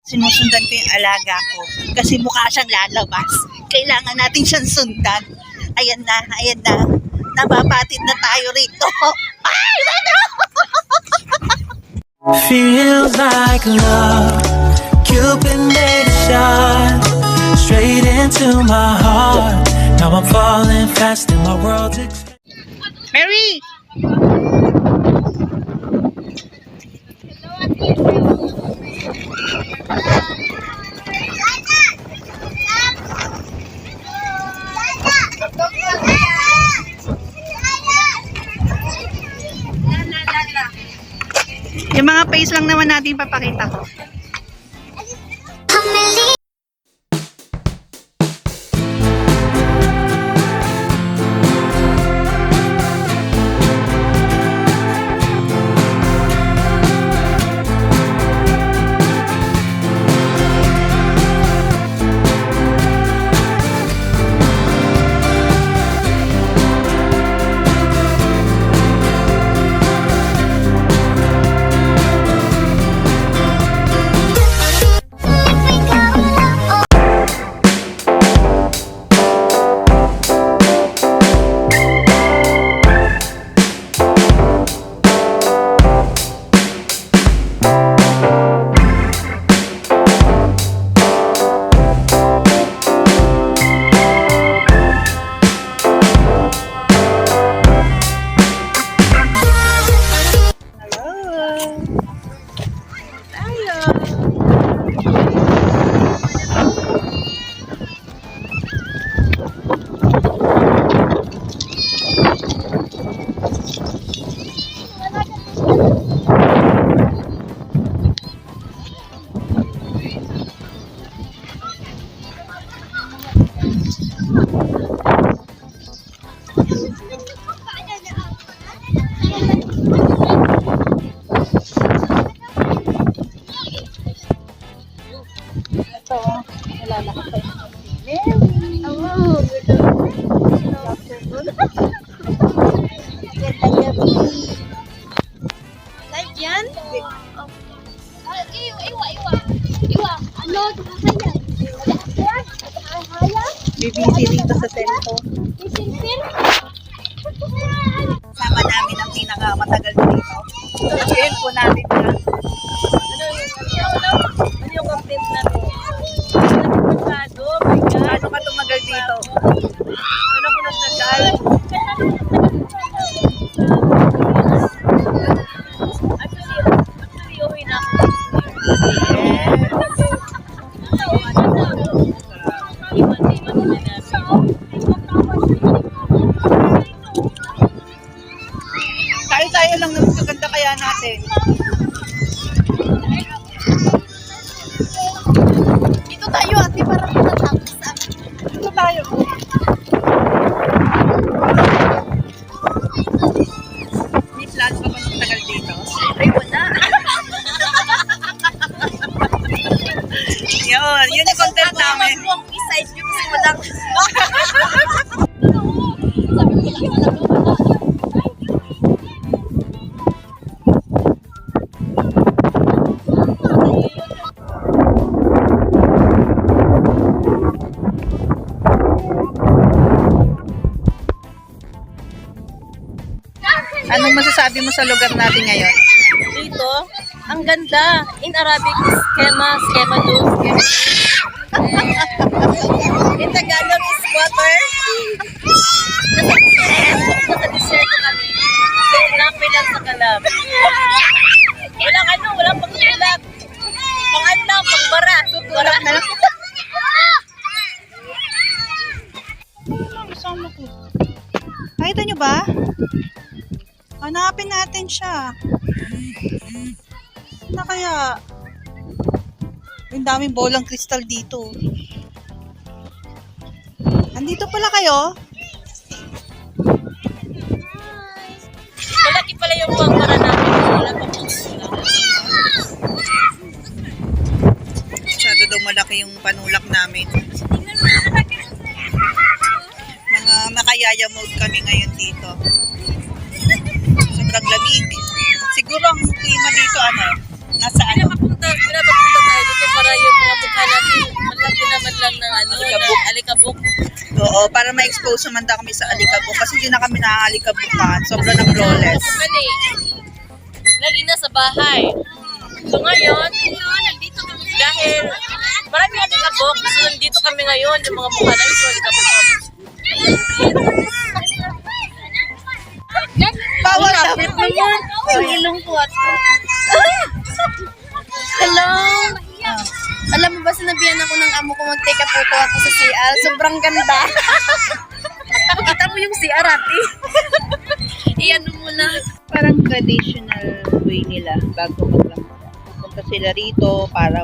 Sinusundan ko yung alaga ko kasi mukha siyang lalabas. Kailangan natin siyang sundan. Ayan na, ayan na. Nababatid na tayo rito. Ay, ano? Feels like love. Cupid made a shot straight into my heart. Now I'm falling fast and my world's Mary! Yung mga face lang naman natin papakita ko. Ito, nalalakad pa yung Mary! Oh, live yan? Iwa. Ano? Bibisi dito sa cellphone. Sama namin ang pinakamatagal dito. Sabihin po natin na. Ano yung content na to? Paano ka tumagal dito? Ano ko nagtagal? Actually, uwi na ako. Tayo lang ng maganda kaya natin. Dito tayo ate, parang matatapos sa amin. Dito tayo. May plano ka ba magtagal dito? Ay, wala. Yun yung content namin. Huwag mo i-side view kasi walang... Anong masasabi mo sa lugar natin ngayon? Dito, ang ganda. In Arabic is skema do, skema. In Tagalog is water. Nasa desierto kami. Sobrang pilang sa kalab. Walang pangtulak. Pangbara. Bara. Kasama ko. Nakita nyo ba? Hanapin natin siya. Na kaya? Ang daming bolang kristal dito. Andito pala kayo? Malaki pala yung pangbara namin. Wala pa pangtulak. Masyado daw malaki yung panulak namin. Mga makayaya mode kami ngayon dito. Sobrang lamig. Siguro ang klima dito, nasaan? Pinapapunta tayo dito para ng Alikabok. alikabok. Oo, para ma-expose naman daw kami sa alikabok. Kasi hindi na kami nakakalikabok. Sobrang na flawless. Kami, lagi na sa bahay. So ngayon, dahil marami alikabok, so nandito kami ngayon, yung mga mukha namin, so alikabok. Bawal na. Yung ilong ko at hello! Alam mo ba, sinabihan ako ng amo ko mag-take a photo ako sa CR. Sobrang ganda. Pakita mo yung CR, ate. Iyan mo lang. Parang traditional way nila bago maglamda. Punta sila rito para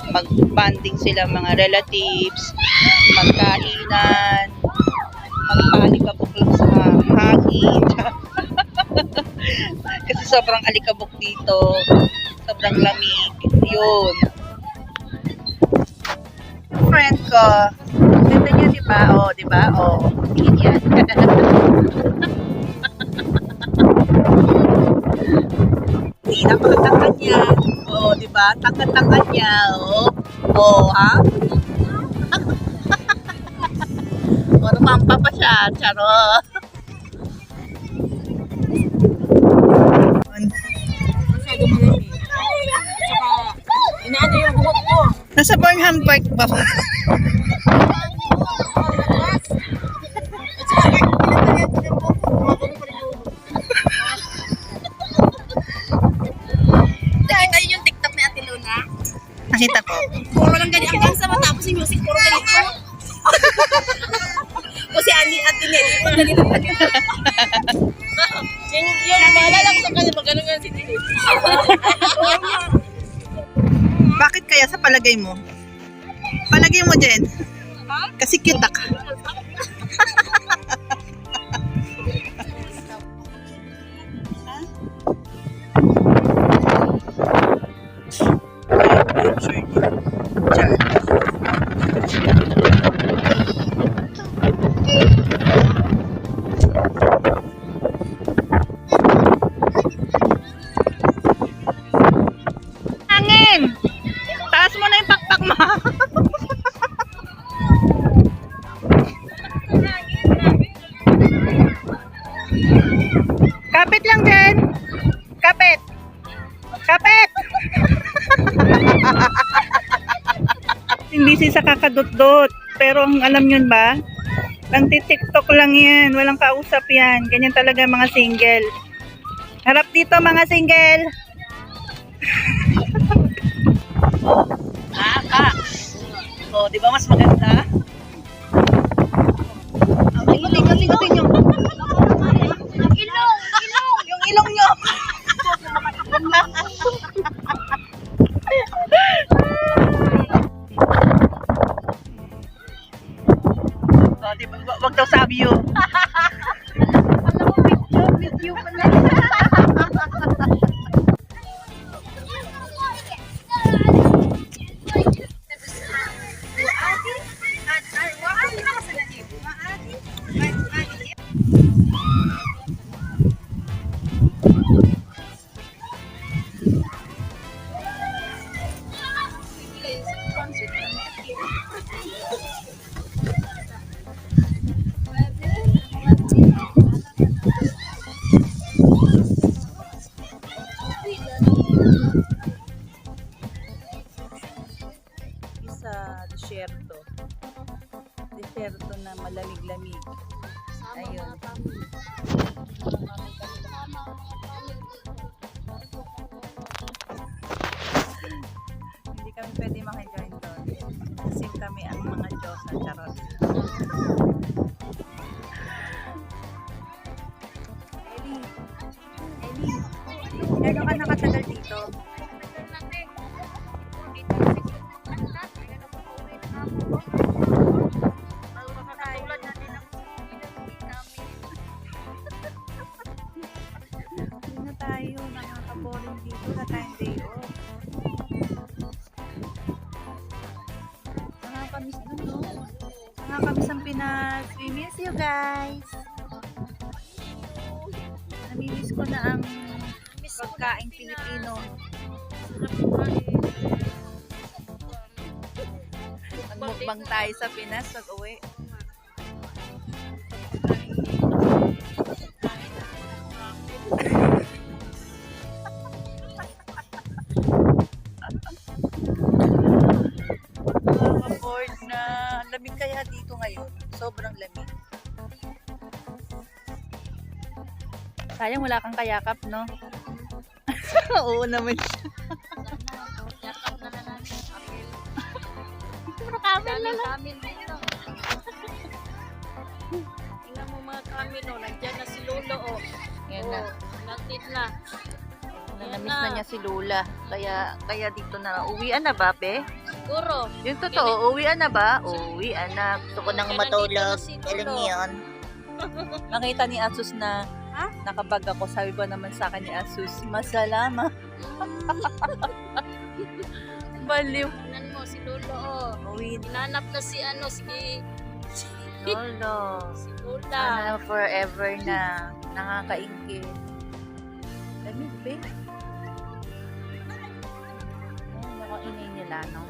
mag-bonding sila mga relatives, magkainan, magpaalikabok lang sa hangin. Kasi sobrang alikabok dito. Sobrang lamig. Yun. Friend ko. Ganda niya, di ba? Oh, di ba? Oh, tingin yan. Hindi, napakatangkad niya. Oh, di ba? Tangkad-tangkad niya. Oh, oh ha? O, rumampa pa siya. Charot. Masyado malamig. Tsaka, inaano yung buhok ko. Nasa Burnham Park ba? Nakita niyo yung TikTok ni Ate Luna? Nakita ko. Puro lang ganyan hanggang sa matapos yung music, puro ganito. O si Ate Nelly, pag ganito. Yun, maalala ko sa kanya, pag gano'n nga si Nelly. Bakit kaya sa palagay mo? Palagay mo, Jen? Kasi cute ka. Hangin! Taas mo na yung pakpak mo. Kapit lang, Jen. Kapit. Kapit. Hindi siya sa kakadot-dot. Pero ang alam nyo ba? Nagti-tiktok lang yan. Walang kausap yan. Ganyan talaga mga single. Harap dito mga single. Oh, di ba mas maganda? Ikutin yung yung ilong nyo. Oh, di ba? Wag daw sabi yun. Video pala. Sa desierto. Desierto na malamig-lamig. Ayun. Hindi kami pwede maka-join doon. Kasi kami ang mga Diyos na charot. Ellie, gano'n ka nakatagal dito? Hindi na tayo nakaka-boring dito na tayong day off. Nakakamiss dun, no? Nakakamiss ang Pinas. We miss you guys. Namimiss ko na ang pagkain Pilipino. Ang Mukbang tayo sa Pinas pag-uwi. Board na. Lamig kaya dito ngayon. Sobrang lamig. Sayang wala kang kayakap, no? Oo naman siya. Yakap na namin ang kapil. Kamil na lang. Kamil dito. Tingnan mo mga kamil, oh. Nandiyan na si Lolo, oh. Yan na. Natit na. Namiss na niya si Lola. Kaya dito na. Uwian na ba, be? Siguro. Yung totoo, uwian na ba? Uwian na. Gusto ko nang Kaya matulog. nandito na si Lolo. Alam niyo yun. Nakita ni Asus na Ha? nakabag ako. Sabi ba naman sa akin ni Asus, masalama. Baliw. Tingnan mo, si Lolo, oh. Uwi na. Hinanap na si Lolo. si Lola. Ano, forever na. Nakakaingit. Lamig, be. Nakainay nila, no?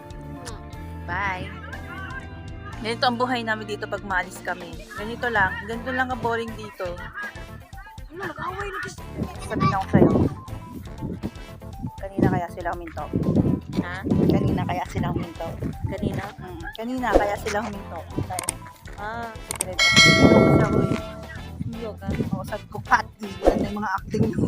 Bye. Ganito ang buhay namin dito pag maalis kami. Ganito lang ka boring dito. Nag-away na kasi. Sabi na ko sa'yo. Kanina kaya sila huminto. Ha? Kanina kaya sila huminto. Kanina? Kanina kaya sila huminto. Ah. Diretso. Kasi ako eh. Hindi ka. Ako sabi ko, Pat, yan yung mga acting mo.